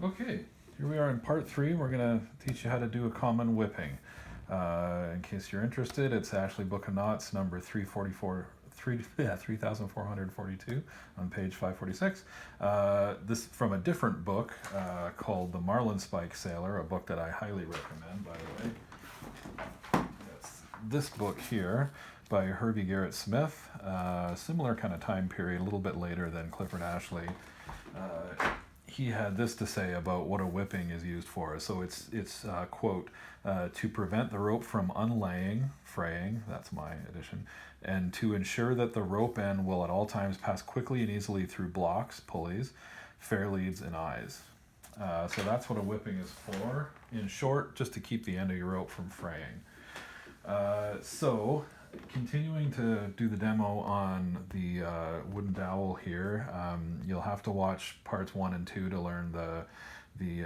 Okay, here we are in part three. We're going to teach you how to do a common whipping. In case you're interested, it's actually Book of Knots number 3442 on page 546. This from a different book called The Marlinspike Sailor, a book that I highly recommend, by the way. That's this book here by Herbie Garrett Smith. Similar kind of time period, a little bit later than Clifford Ashley. He had this to say about what a whipping is used for. So it's quote, to prevent the rope from unlaying, fraying, that's my addition, and to ensure that the rope end will at all times pass quickly and easily through blocks, pulleys, fair leads, and eyes. So that's what a whipping is for. In short, just to keep the end of your rope from fraying. So continuing to do the demo on the wooden dowel here, you'll have to watch parts 1 and 2 to learn the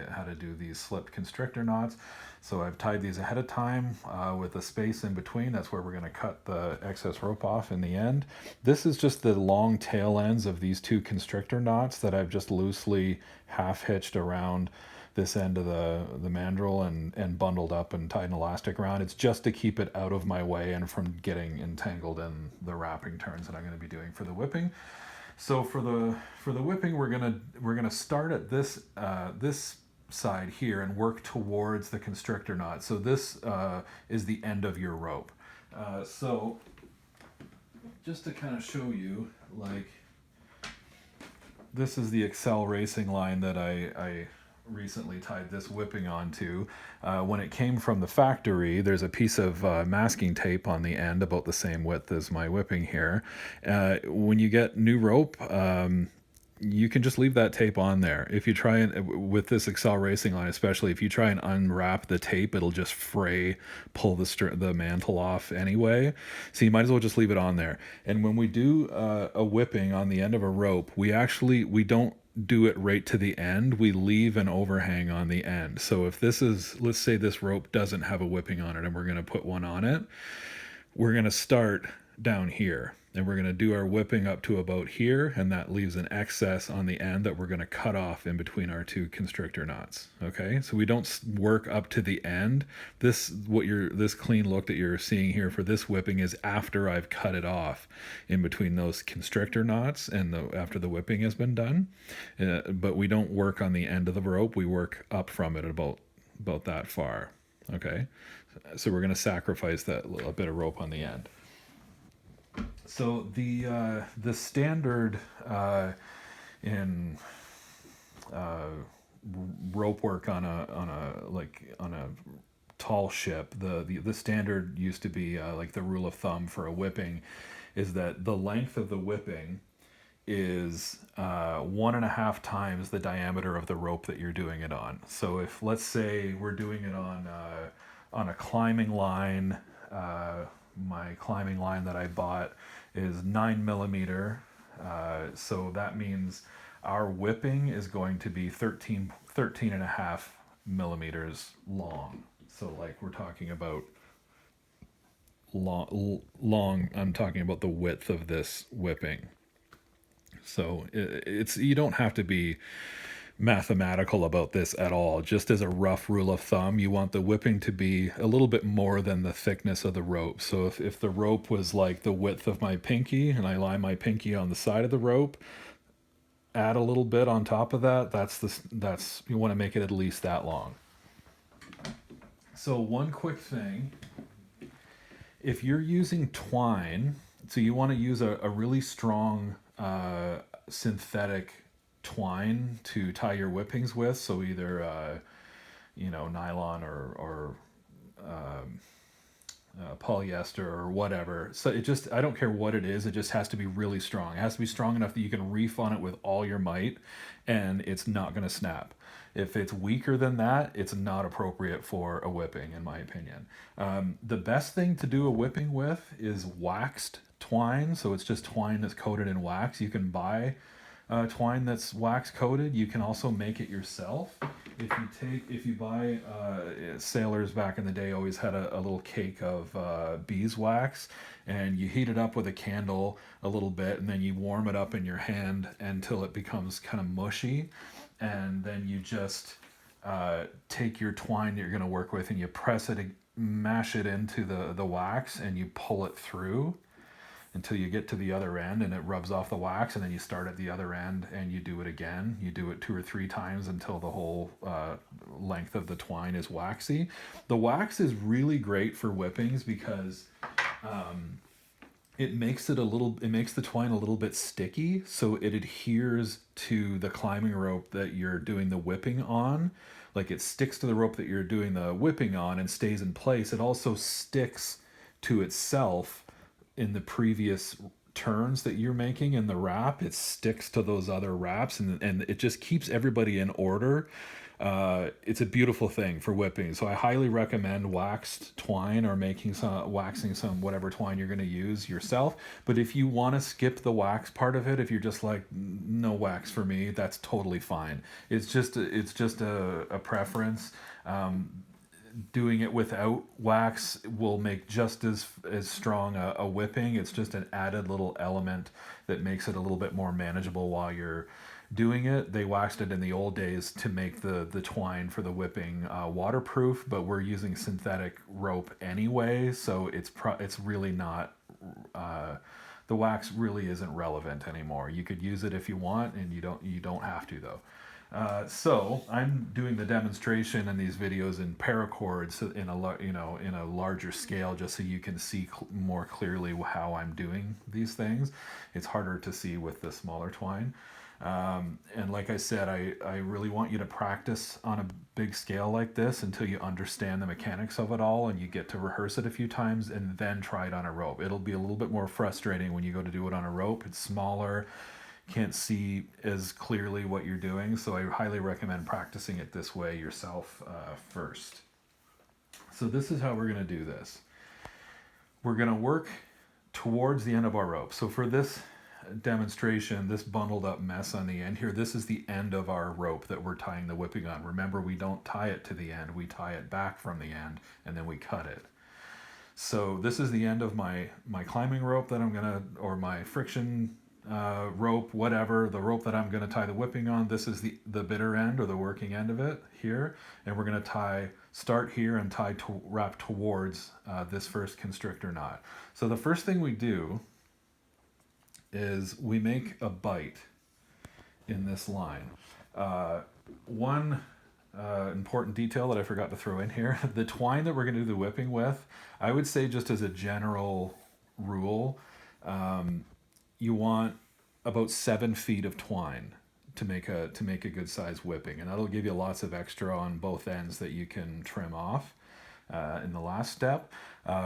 how to do these slipped constrictor knots. So I've tied these ahead of time with a space in between. That's where we're going to cut the excess rope off in the end. This is just the long tail ends of these two constrictor knots that I've just loosely half hitched around this end of the mandrel and bundled up and tied an elastic around. It's just to keep it out of my way and from getting entangled in the wrapping turns that I'm going to be doing for the whipping. So for the whipping, we're gonna start at this this side here and work towards the constrictor knot. So this is the end of your rope. So just to kind of show you, like, this is the Excel racing line that I recently tied this whipping onto. When it came from the factory, there's a piece of masking tape on the end about the same width as my whipping here. When you get new rope, you can just leave that tape on there. If you try and, with this Excel racing line especially, if you try and unwrap the tape, it'll just fray, pull the mantle off anyway. So you might as well just leave it on there. And when we do a whipping on the end of a rope, we don't do it right to the end. We leave an overhang on the end. So if this is, let's say this rope doesn't have a whipping on it and we're going to put one on it, we're going to start down here and we're going to do our whipping up to about here, and that leaves an excess on the end that we're going to cut off in between our two constrictor knots. Okay, so we don't work up to the end. This clean look that you're seeing here for this whipping is after I've cut it off in between those constrictor knots and after the whipping has been done. But we don't work on the end of the rope. We work up from it about that far. Okay, so we're going to sacrifice that little bit of rope on the end. So the standard in rope work on a tall ship, the standard used to be like the rule of thumb for a whipping is that the length of the whipping is 1.5 times the diameter of the rope that you're doing it on. So if, let's say, we're doing it on a climbing line, my climbing line that I bought is 9 millimeter. So that means our whipping is going to be 13 and a half millimeters long. So like we're talking about long, I'm talking about the width of this whipping. So it's, you don't have to be mathematical about this at all. Just as a rough rule of thumb, you want the whipping to be a little bit more than the thickness of the rope. So if the rope was like the width of my pinky and I lie my pinky on the side of the rope, add a little bit on top of that. That's you want to make it at least that long. So one quick thing, if you're using twine, so you want to use a really strong synthetic twine to tie your whippings with. So either nylon or polyester or whatever. So I don't care what it is. It just has to be really strong. It has to be strong enough that you can reef on it with all your might, and it's not going to snap. If it's weaker than that, it's not appropriate for a whipping, in my opinion. The best thing to do a whipping with is waxed twine. So it's just twine that's coated in wax. You can buy twine that's wax coated. You can also make it yourself. if you buy, sailors back in the day always had a little cake of beeswax, and you heat it up with a candle a little bit, and then you warm it up in your hand until it becomes kind of mushy, and then you just take your twine that you're going to work with, and you press it, mash it into the wax, and you pull it through until you get to the other end, and it rubs off the wax, and then you start at the other end and you do it again. You do it 2 or 3 times until the whole length of the twine is waxy. The wax is really great for whippings because it makes the twine a little bit sticky, so it adheres to the climbing rope that you're doing the whipping on. Like, it sticks to the rope that you're doing the whipping on and stays in place. It also sticks to itself in the previous turns that you're making in the wrap. It sticks to those other wraps, and it just keeps everybody in order. It's a beautiful thing for whipping. So I highly recommend waxed twine, or waxing some whatever twine you're going to use yourself. But if you want to skip the wax part of it, if you're just like, no wax for me, that's totally fine. It's just a preference. Doing it without wax will make just as strong a whipping. It's just an added little element that makes it a little bit more manageable while you're doing it. They waxed it in the old days to make the twine for the whipping waterproof, but we're using synthetic rope anyway, so it's really not the wax really isn't relevant anymore. You could use it if you want, and you don't have to though. So I'm doing the demonstration in these videos in paracords in a larger scale, just so you can see more clearly how I'm doing these things. It's harder to see with the smaller twine. And like I said, I really want you to practice on a big scale like this until you understand the mechanics of it all, and you get to rehearse it a few times and then try it on a rope. It'll be a little bit more frustrating when you go to do it on a rope. It's smaller, can't see as clearly what you're doing, so I highly recommend practicing it this way yourself first. So this is how we're going to do this. We're going to work towards the end of our rope. So for this demonstration, this bundled up mess on the end here, this is the end of our rope that we're tying the whipping on. Remember, we don't tie it to the end, we tie it back from the end, and then we cut it. So this is the end of my climbing rope that I'm gonna, or my friction rope, whatever, the rope that I'm going to tie the whipping on. This is the bitter end, or the working end of it here, and we're going to start here and wrap towards this first constrictor knot. So the first thing we do is we make a bite in this line. One important detail that I forgot to throw in here, the twine that we're going to do the whipping with, I would say, just as a general rule, you want about 7 feet of twine to make a good size whipping, and that'll give you lots of extra on both ends that you can trim off in the last step.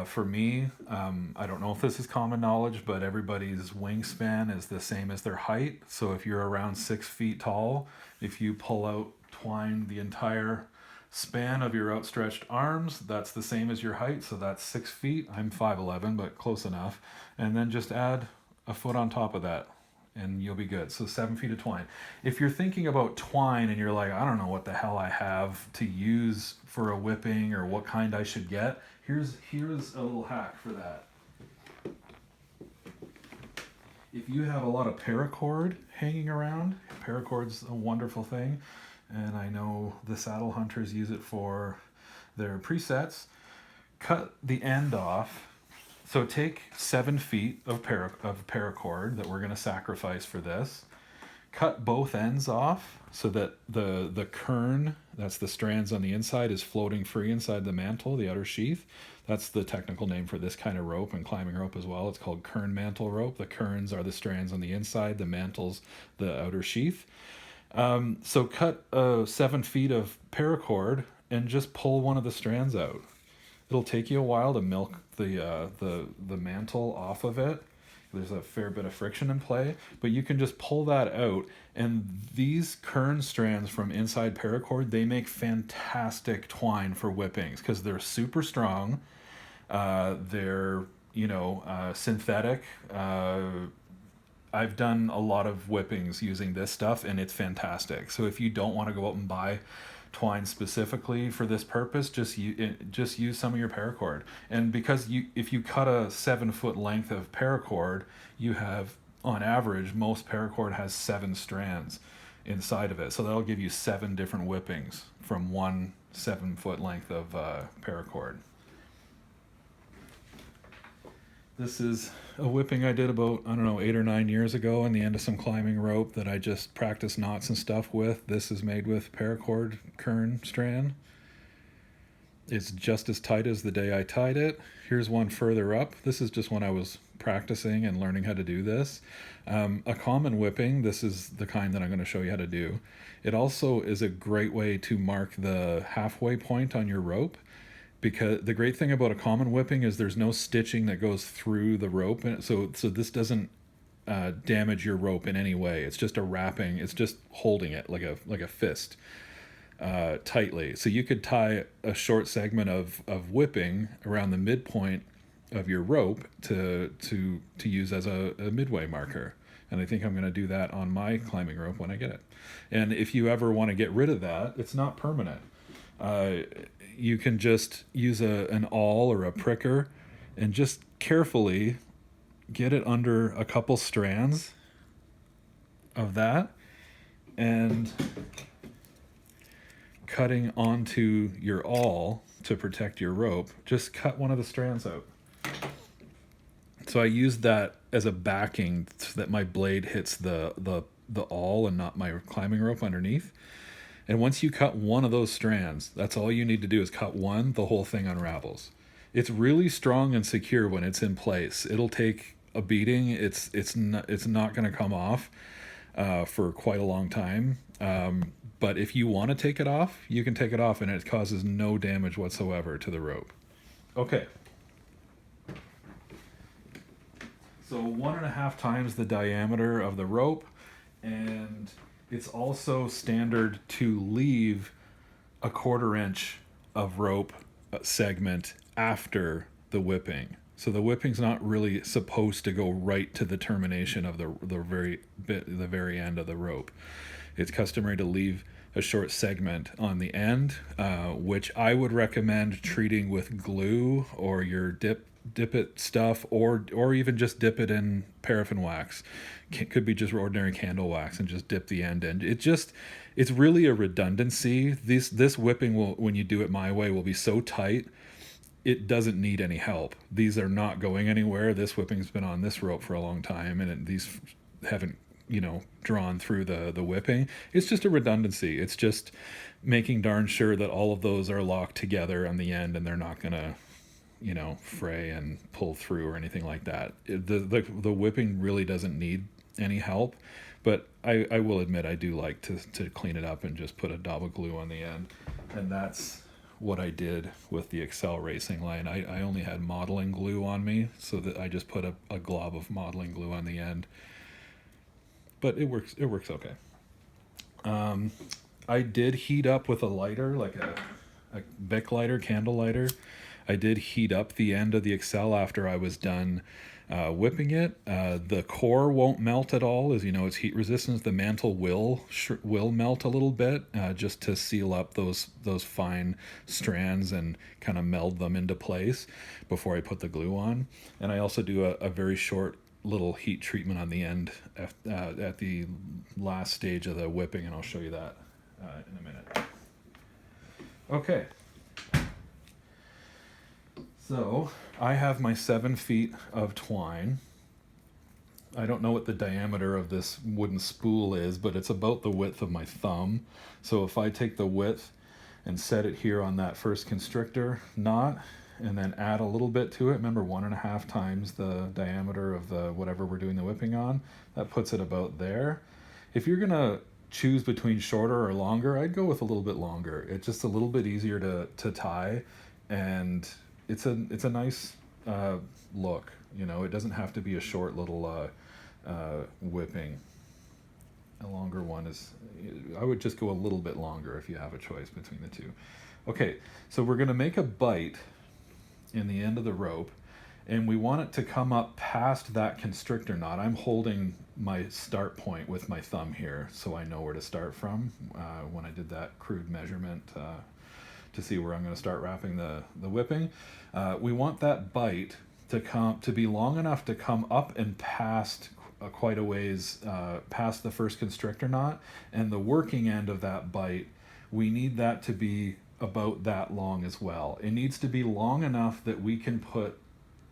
For me, I don't know if this is common knowledge, but everybody's wingspan is the same as their height. So if you're around 6 feet tall, if you pull out twine the entire span of your outstretched arms, that's the same as your height, so that's 6 feet. I'm 5'11", but close enough. And then just add a foot on top of that, and you'll be good. So 7 feet of twine. If you're thinking about twine and you're like, I don't know what the hell I have to use for a whipping or what kind I should get, here's a little hack for that. If you have a lot of paracord hanging around, paracord's a wonderful thing, and I know the saddle hunters use it for their presets. Cut the end off. So take 7 feet of paracord that we're going to sacrifice for this. Cut both ends off so that the kern, that's the strands on the inside, is floating free inside the mantle, the outer sheath. That's the technical name for this kind of rope and climbing rope as well. It's called kern mantle rope. The kerns are the strands on the inside, the mantle's the outer sheath. So cut 7 feet of paracord and just pull one of the strands out. It'll take you a while to milk the mantle off of it. There's a fair bit of friction in play, but you can just pull that out, and these kern strands from inside paracord, they make fantastic twine for whippings because they're super strong. They're synthetic. I've done a lot of whippings using this stuff, and it's fantastic. So if you don't want to go out and buy twine specifically for this purpose, just use some of your paracord. And because if you cut a 7-foot length of paracord, you have, on average, most paracord has 7 strands inside of it. So that'll give you 7 different whippings from one 7-foot length of paracord. This is a whipping I did about, 8 or 9 years ago in the end of some climbing rope that I just practiced knots and stuff with. This is made with paracord kern strand. It's just as tight as the day I tied it. Here's one further up. This is just when I was practicing and learning how to do this. A common whipping, this is the kind that I'm going to show you how to do. It also is a great way to mark the halfway point on your rope, because the great thing about a common whipping is there's no stitching that goes through the rope, and so this doesn't damage your rope in any way. It's just a wrapping. It's just holding it like a fist tightly. So you could tie a short segment of whipping around the midpoint of your rope to use as a midway marker. And I think I'm going to do that on my climbing rope when I get it. And if you ever want to get rid of that, it's not permanent. You can just use an awl or a pricker and just carefully get it under a couple strands of that, and cutting onto your awl to protect your rope, just cut one of the strands out. So I use that as a backing so that my blade hits the awl and not my climbing rope underneath. And once you cut one of those strands, that's all you need to do is cut one, the whole thing unravels. It's really strong and secure when it's in place. It'll take a beating. It's not going to come off for quite a long time. But if you want to take it off, you can take it off and it causes no damage whatsoever to the rope. Okay. So 1.5 times the diameter of the rope, and it's also standard to leave a 1/4 inch of rope segment after the whipping. So the whipping's not really supposed to go right to the termination of the very end of the rope. It's customary to leave a short segment on the end, which I would recommend treating with glue or your dip it stuff, or even just dip it in paraffin wax. Could be just ordinary candle wax, and just dip the end in. It's really a redundancy. This whipping will, when you do it my way, will be so tight it doesn't need any help. These are not going anywhere. This whipping's been on this rope for a long time, and these haven't drawn through the whipping. It's just a redundancy. It's just making darn sure that all of those are locked together on the end, and they're not gonna fray and pull through or anything like that. The whipping really doesn't need any help, but I will admit I do like to clean it up and just put a dab of glue on the end, and that's what I did with the Excel racing line. I only had modeling glue on me, so that I just put a glob of modeling glue on the end, but it works okay. I did heat up with a lighter, like a Bic lighter, candle lighter. I did heat up the end of the Excel after I was done whipping it. The core won't melt at all, as you know, it's heat resistant. The mantle will melt a little bit, just to seal up those fine strands and kind of meld them into place before I put the glue on. And I also do a very short little heat treatment on the end at the last stage of the whipping, and I'll show you that in a minute. Okay. So I have my 7 feet of twine. I don't know what the diameter of this wooden spool is, but it's about the width of my thumb. So if I take the width and set it here on that first constrictor knot, and then add a little bit to it, remember 1.5 times the diameter of the whatever we're doing the whipping on, that puts it about there. If you're gonna choose between shorter or longer, I'd go with a little bit longer. It's just a little bit easier to tie, and it's a nice look. It doesn't have to be a short little whipping. A longer one I would just go a little bit longer if you have a choice between the two. Okay, so we're gonna make a bite in the end of the rope, And we want it to come up past that constrictor knot. I'm holding my start point with my thumb here so I know where to start from when I did that crude measurement to see where I'm going to start wrapping the whipping. We want that bite to be long enough to come up and past quite a ways past the first constrictor knot, and the working end of that bite, we need that to be about that long as well. It needs to be long enough that we can put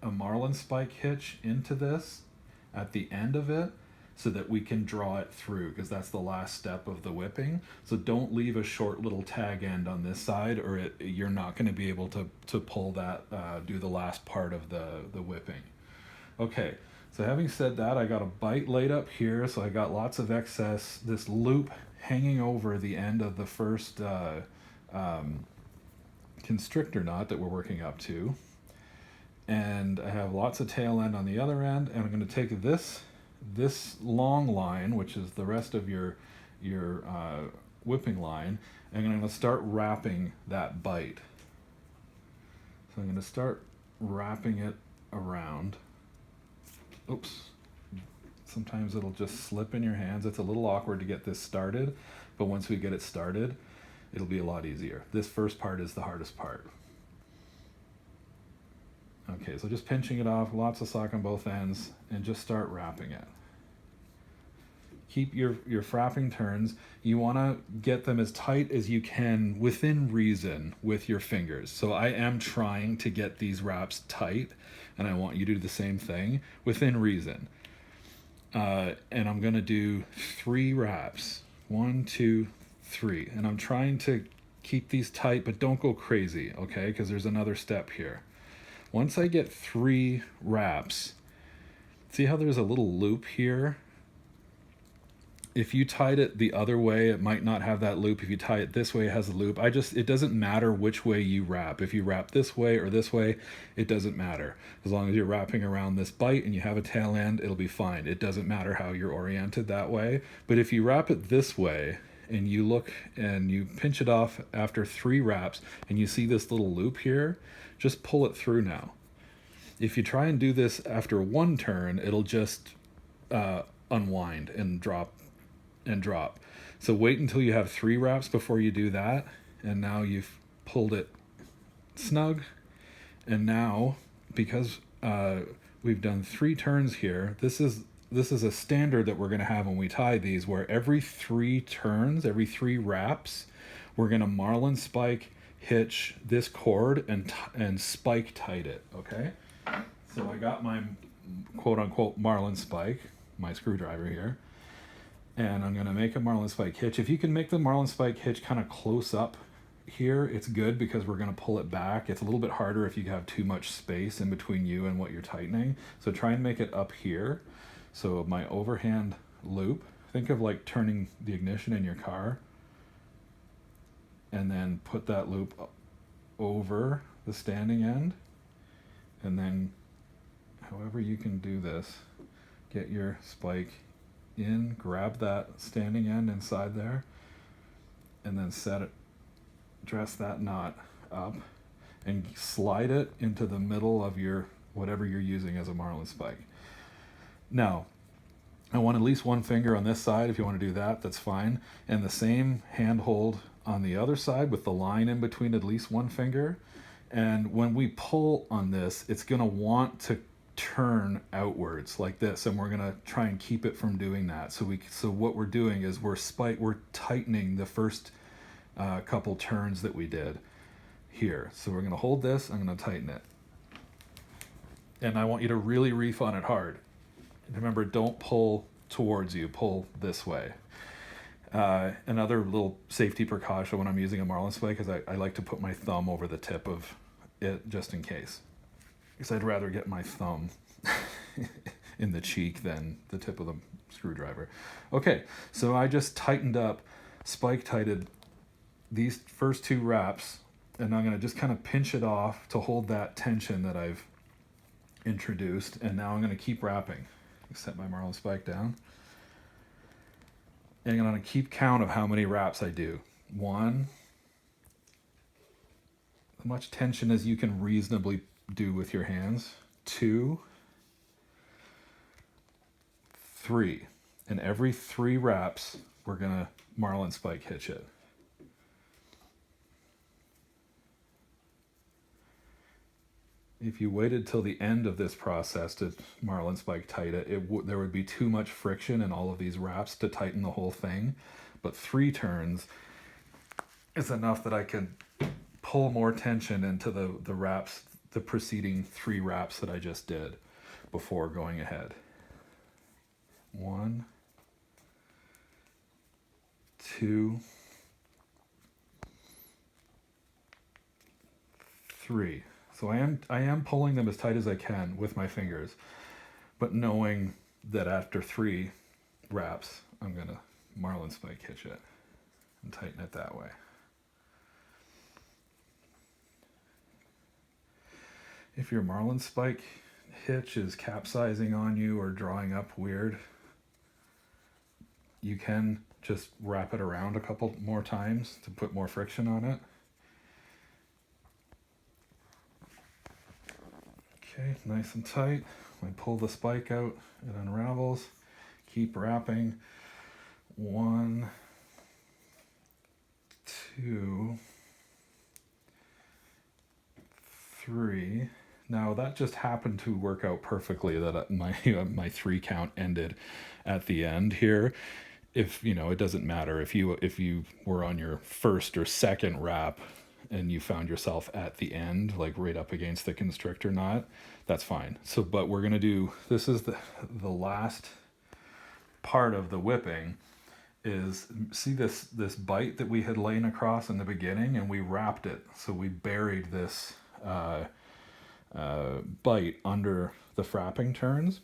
a marlin spike hitch into this at the end of it so that we can draw it through, because that's the last step of the whipping. So don't leave a short little tag end on this side, or you're not going to be able to pull that, do the last part of the whipping. Okay, so having said that, I got a bite laid up here, so I got lots of excess, this loop hanging over the end of the first constrictor knot that we're working up to. And I have lots of tail end on the other end, and I'm going to take this long line, which is the rest of your whipping line, and I'm going to start wrapping that bite. So I'm going to start wrapping it around. Oops. Sometimes it'll just slip in your hands. It's a little awkward to get this started, but once we get it started, it'll be a lot easier. This first part is the hardest part. Okay, so just pinching it off, lots of slack on both ends, and just start wrapping it. Keep your frapping turns. You want to get them as tight as you can within reason with your fingers. So I am trying to get these wraps tight, and I want you to do the same thing within reason. And I'm going to do 3 wraps. 1, 2, 3. And I'm trying to keep these tight, but don't go crazy, okay? Because there's another step here. Once I get 3 wraps, see how there's a little loop here? If you tied it the other way, it might not have that loop. If you tie it this way, it has a loop. It doesn't matter which way you wrap. If you wrap this way or this way, it doesn't matter. As long as you're wrapping around this bite and you have a tail end, it'll be fine. It doesn't matter how you're oriented that way. But if you wrap it this way, and you look and you pinch it off after 3 wraps, and you see this little loop here, just pull it through now. If you try and do this after 1 turn, it'll just unwind and drop. So wait until you have 3 wraps before you do that, and now you've pulled it snug. And now, because we've done 3 turns here, this is a standard that we're going to have when we tie these, where every 3 turns, every 3 wraps, we're going to marlin spike hitch this cord and spike tight it, okay? So I got my quote-unquote marlin spike, my screwdriver here, and I'm going to make a marlin spike hitch. If you can make the marlin spike hitch kind of close up here, it's good, because we're going to pull it back. It's a little bit harder if you have too much space in between you and what you're tightening. So try and make it up here. So my overhand loop, think of like turning the ignition in your car, and then put that loop over the standing end, and then however you can do this, get your spike in, grab that standing end inside there, and then dress that knot up and slide it into the middle of your whatever you're using as a marlin spike. Now, I want at least 1 finger on this side. If you want to do that, that's fine. And the same hand hold on the other side with the line in between at least 1 finger. And when we pull on this, it's going to want to turn outwards like this, and we're going to try and keep it from doing that. So what we're doing is we're tightening the first couple turns that we did here. So we're going to hold this, I'm going to tighten it. And I want you to really reef on it hard. Remember, don't pull towards you, pull this way. Another little safety precaution when I'm using a marlin spike is I like to put my thumb over the tip of it just in case. Because I'd rather get my thumb in the cheek than the tip of the screwdriver. Okay, so I just spike tighted these first 2 wraps, and I'm going to just kind of pinch it off to hold that tension that I've introduced, and now I'm going to keep wrapping. Set my marlin spike down, and I'm going to keep count of how many wraps I do. 1, as much tension as you can reasonably do with your hands. 2, 3. And every 3 wraps, we're going to marlin spike hitch it. If you waited till the end of this process to marlin spike tight it, there would be too much friction in all of these wraps to tighten the whole thing. But 3 turns is enough that I can pull more tension into the wraps, the preceding 3 wraps that I just did before going ahead. 1, 2, 3. So I am pulling them as tight as I can with my fingers, but knowing that after 3 wraps, I'm gonna marlin spike hitch it and tighten it that way. If your marlin spike hitch is capsizing on you or drawing up weird, you can just wrap it around a couple more times to put more friction on it. Okay, nice and tight. I pull the spike out, it unravels. Keep wrapping. 1, 2, 3. Now that just happened to work out perfectly that my 3 count ended at the end here. If it doesn't matter if you were on your first or second wrap and you found yourself at the end, like right up against the constrictor knot, that's fine. So, but we're gonna do, this is the last part of the whipping, is see this bite that we had laid across in the beginning, and we wrapped it. So we buried this bite under the frapping turns.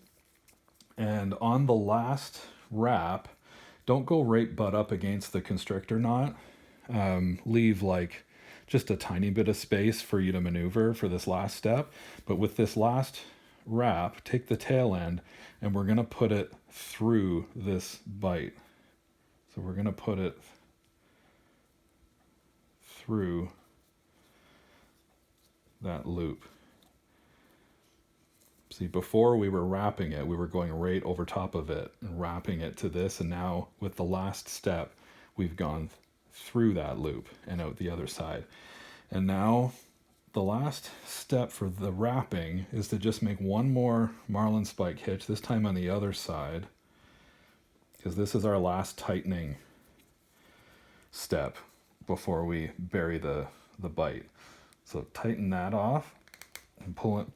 And on the last wrap, don't go right butt up against the constrictor knot. Leave like just a tiny bit of space for you to maneuver for this last step. But with this last wrap, take the tail end and we're going to put it through this bite. So we're going to put it through that loop. See, before we were wrapping it, we were going right over top of it and wrapping it to this. And now with the last step, we've gone through that loop and out the other side. And now the last step for the wrapping is to just make one more marlin spike hitch, this time on the other side, because this is our last tightening step before we bury the bite. So tighten that off and pulling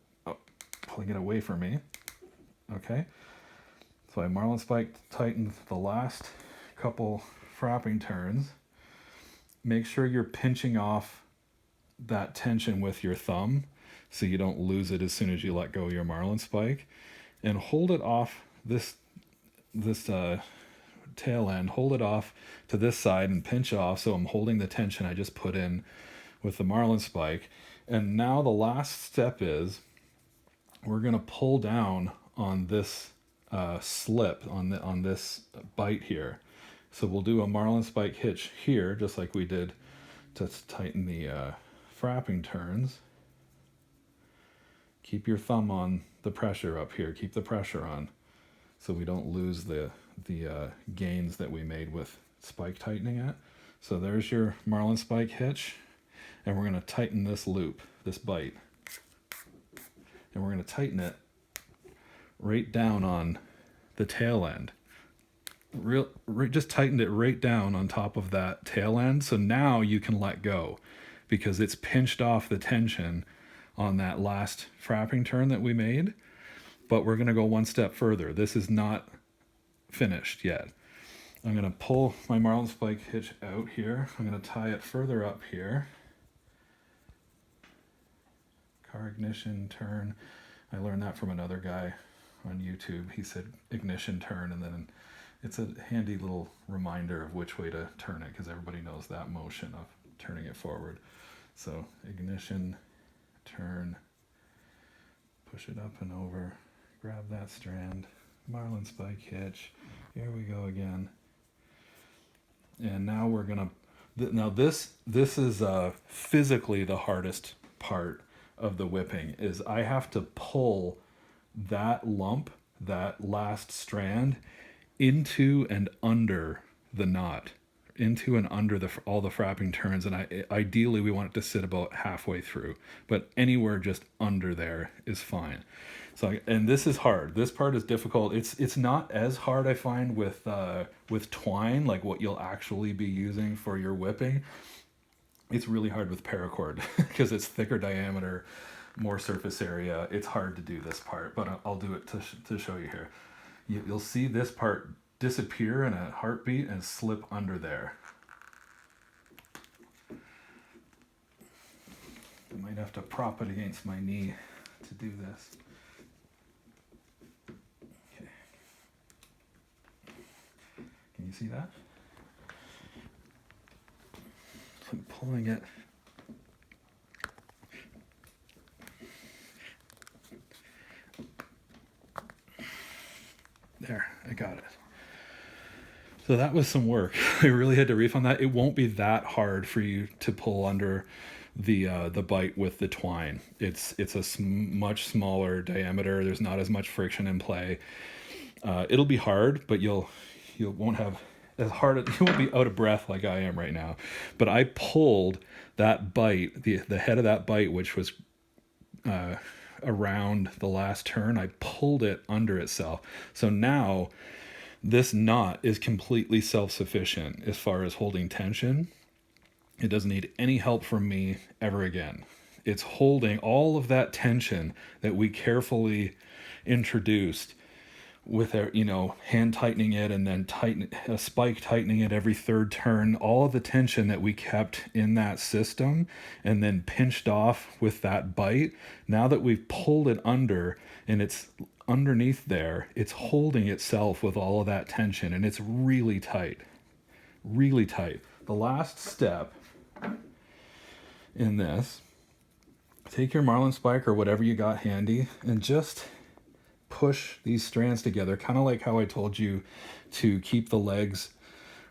it away from me. Okay, so I marlin spike tightened the last couple frapping turns. Make sure you're pinching off that tension with your thumb so you don't lose it as soon as you let go of your marlin spike, and hold it off this tail end, hold it off to this side and pinch off so I'm holding the tension I just put in with the marlin spike. And now the last step is we're going to pull down on this slip on this bite here. So we'll do a marlin spike hitch here, just like we did to tighten the frapping turns. Keep your thumb on the pressure up here. Keep the pressure on so we don't lose the gains that we made with spike tightening it. So there's your marlin spike hitch, and we're going to tighten this loop, this bite. And we're going to tighten it right down on the tail end. Just tightened it right down on top of that tail end. So now you can let go because it's pinched off the tension on that last frapping turn that we made. But we're going to go one step further. This is not finished yet. I'm going to pull my marlin spike hitch out here. I'm going to tie it further up here. Car ignition turn. I learned that from another guy on YouTube. He said ignition turn, and then it's a handy little reminder of which way to turn it because everybody knows that motion of turning it forward. So ignition, turn, push it up and over, grab that strand, marlin spike hitch. Here we go again. And now we're gonna. Now this is physically the hardest part of the whipping is I have to pull that lump, that last strand, into and under the knot, into and under all the frapping turns, and ideally we want it to sit about halfway through, but anywhere just under there is fine. So, and this is hard. This part is difficult. It's not as hard, I find, with twine, like what you'll actually be using for your whipping. It's really hard with paracord because it's thicker diameter, more surface area. It's hard to do this part, but I'll do it to show you here. You'll see this part disappear in a heartbeat and slip under there. I might have to prop it against my knee to do this. Okay. Can you see that? I'm pulling it. There, I got it. So that was some work. I really had to reef on that. It won't be that hard for you to pull under the bite with the twine. It's a much smaller diameter. There's not as much friction in play. It'll be hard, but you won't have as hard. You won't be out of breath like I am right now. But I pulled that bite, the head of that bite, which was around the last turn. I pulled it under itself. So now this knot is completely self-sufficient as far as holding tension. It doesn't need any help from me ever again. It's holding all of that tension that we carefully introduced with our, hand tightening it and then a spike tightening it every third turn. All of the tension that we kept in that system and then pinched off with that bite. Now that we've pulled it under and it's underneath there, it's holding itself with all of that tension, and it's really tight. Really tight. The last step in this, take your marlin spike or whatever you got handy and just push these strands together, kind of like how I told you to keep the legs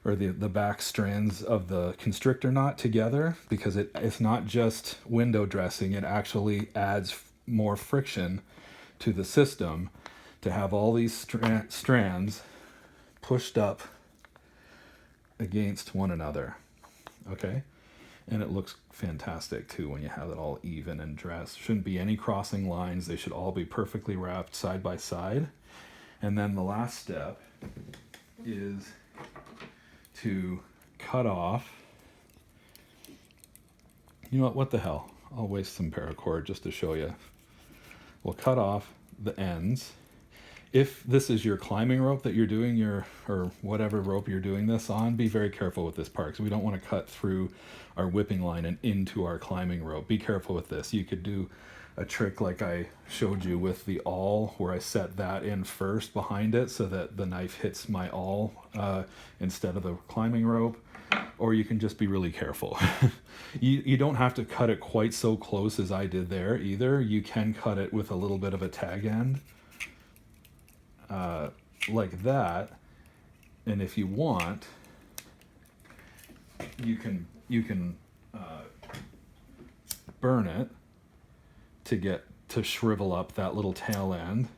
or the back strands of the constrictor knot together, because it's not just window dressing, it actually adds more friction to the system to have all these strands pushed up against one another. Okay? And it looks fantastic too when you have it all even and dressed. Shouldn't be any crossing lines. They should all be perfectly wrapped side by side. And then the last step is to cut off. You know what the hell? I'll waste some paracord just to show you. We'll cut off the ends. If this is your climbing rope that you're doing or whatever rope you're doing this on, be very careful with this part, because we don't want to cut through our whipping line and into our climbing rope. Be careful with this. You could do a trick like I showed you with the awl, where I set that in first behind it so that the knife hits my awl instead of the climbing rope. Or you can just be really careful. You don't have to cut it quite so close as I did there either. You can cut it with a little bit of a tag end. Like that, and if you want, you can burn it to shrivel up that little tail end.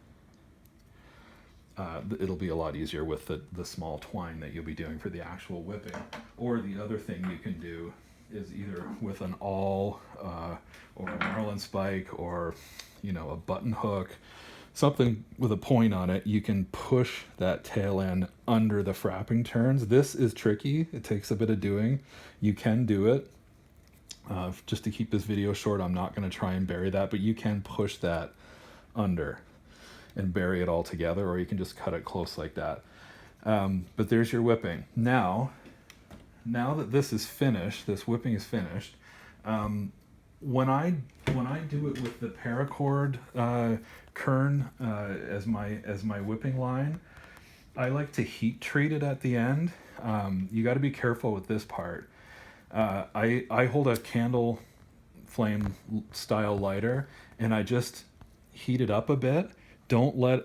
It'll be a lot easier with the small twine that you'll be doing for the actual whipping. Or the other thing you can do is either with an awl or a marlin spike or a button hook, something with a point on it, you can push that tail end under the frapping turns. This is tricky. It takes a bit of doing. You can do it. Just to keep this video short, I'm not going to try and bury that, but you can push that under and bury it all together, or you can just cut it close like that. But there's your whipping. Now that this is finished, this whipping is finished, when I do it with the paracord kern as my whipping line, I like to heat treat it at the end. You got to be careful with this part. I hold a candle flame style lighter and I just heat it up a bit.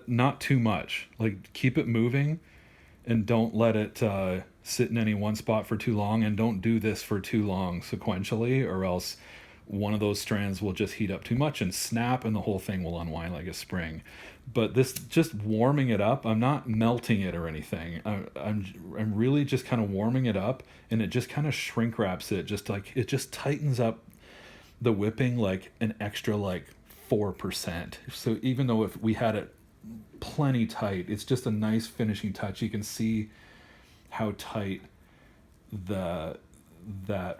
Not too much. Like, keep it moving and don't let it sit in any one spot for too long, and don't do this for too long sequentially, or else one of those strands will just heat up too much and snap, and the whole thing will unwind like a spring. But this, just warming it up, I'm not melting it or anything. I'm really just kind of warming it up, and it just kind of shrink wraps it, just like it just tightens up the whipping like an extra like 4%. So even though if we had it plenty tight, it's just a nice finishing touch. You can see how tight that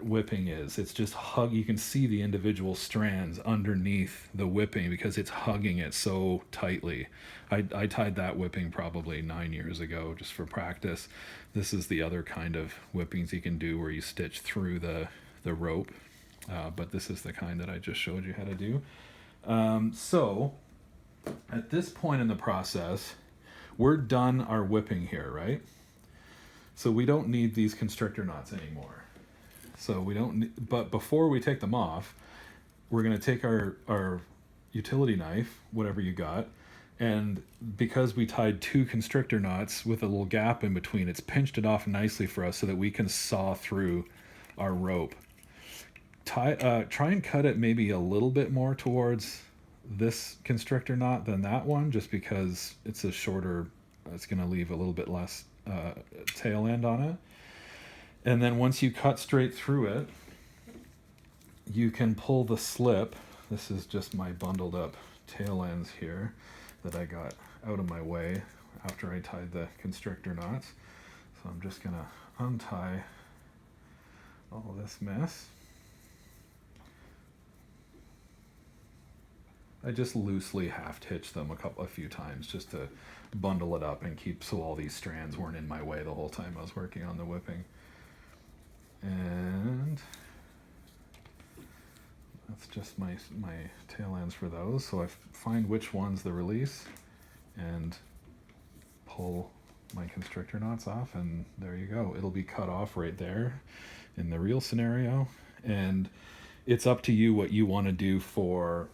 whipping is. It's just you can see the individual strands underneath the whipping because it's hugging it so tightly. I tied that whipping probably 9 years ago just for practice. This is the other kind of whippings you can do where you stitch through the rope, but this is the kind that I just showed you how to do. So at this point in the process, we're done our whipping here, right? So we don't need these constrictor knots anymore. So we don't, but before we take them off, we're going to take our utility knife, whatever you got, and because we tied 2 constrictor knots with a little gap in between, it's pinched it off nicely for us so that we can saw through our rope. Try and cut it maybe a little bit more towards this constrictor knot than that one, just because it's a shorter, it's going to leave a little bit less tail end on it. And then once you cut straight through it, you can pull the slip. This is just my bundled up tail ends here that I got out of my way after I tied the constrictor knots. So I'm just gonna untie all this mess. I just loosely half-hitched them a few times just to bundle it up and keep so all these strands weren't in my way the whole time I was working on the whipping. And that's just my tail ends for those. So I find which one's the release and pull my constrictor knots off, and there you go. It'll be cut off right there in the real scenario. And it's up to you what you want to do for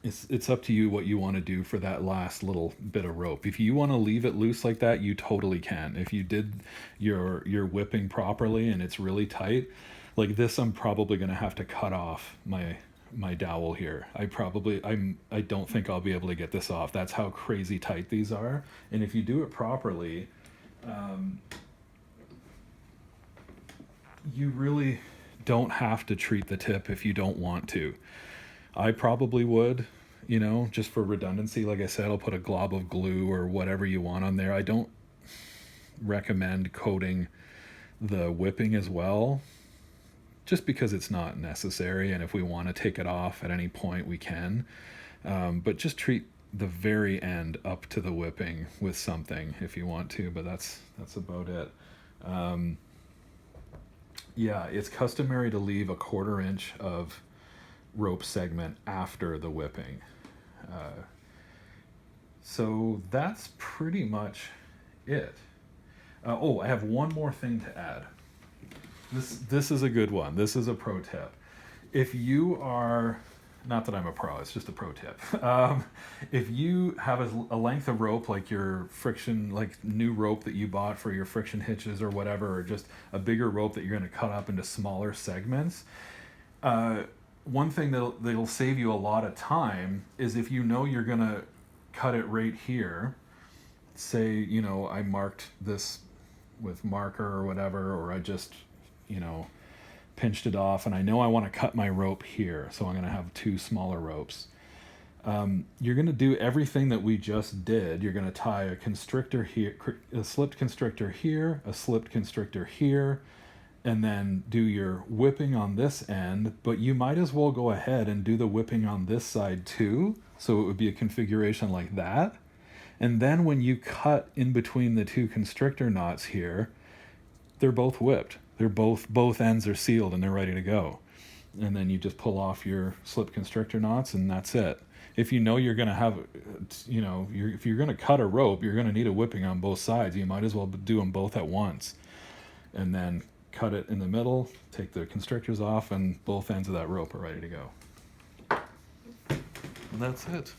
it's up to you what you want to do for that last little bit of rope. If you want to leave it loose like that, you totally can. If you did your whipping properly and it's really tight, like this, I'm probably going to have to cut off my dowel here. I don't think I'll be able to get this off. That's how crazy tight these are. And if you do it properly, you really don't have to treat the tip if you don't want to. I probably would, just for redundancy. Like I said, I'll put a glob of glue or whatever you want on there. I don't recommend coating the whipping as well, just because it's not necessary. And if we want to take it off at any point, we can. But just treat the very end up to the whipping with something if you want to, but that's about it. Yeah, it's customary to leave a 1/4 inch of rope segment after the whipping. So that's pretty much it. I have one more thing to add. This is a good one. This is a pro tip. If you are, not that I'm a pro, it's just a pro tip. If you have a length of rope, like your friction, like new rope that you bought for your friction hitches or whatever, or just a bigger rope that you're going to cut up into smaller segments, one thing that'll save you a lot of time is if you know you're going to cut it right here. Say, I marked this with marker or whatever, or I just, pinched it off, and I know I want to cut my rope here, so I'm going to have 2 smaller ropes. You're going to do everything that we just did. You're going to tie a constrictor here, a slipped constrictor here, a slipped constrictor here, and then do your whipping on this end, but you might as well go ahead and do the whipping on this side too, so it would be a configuration like that. And then when you cut in between the 2 constrictor knots here, they're both whipped. They're both ends are sealed and they're ready to go. And then you just pull off your slip constrictor knots, and that's it. If you know you're going to have, if you're going to cut a rope, you're going to need a whipping on both sides. You might as well do them both at once. And then cut it in the middle, take the constrictors off, and both ends of that rope are ready to go. And that's it.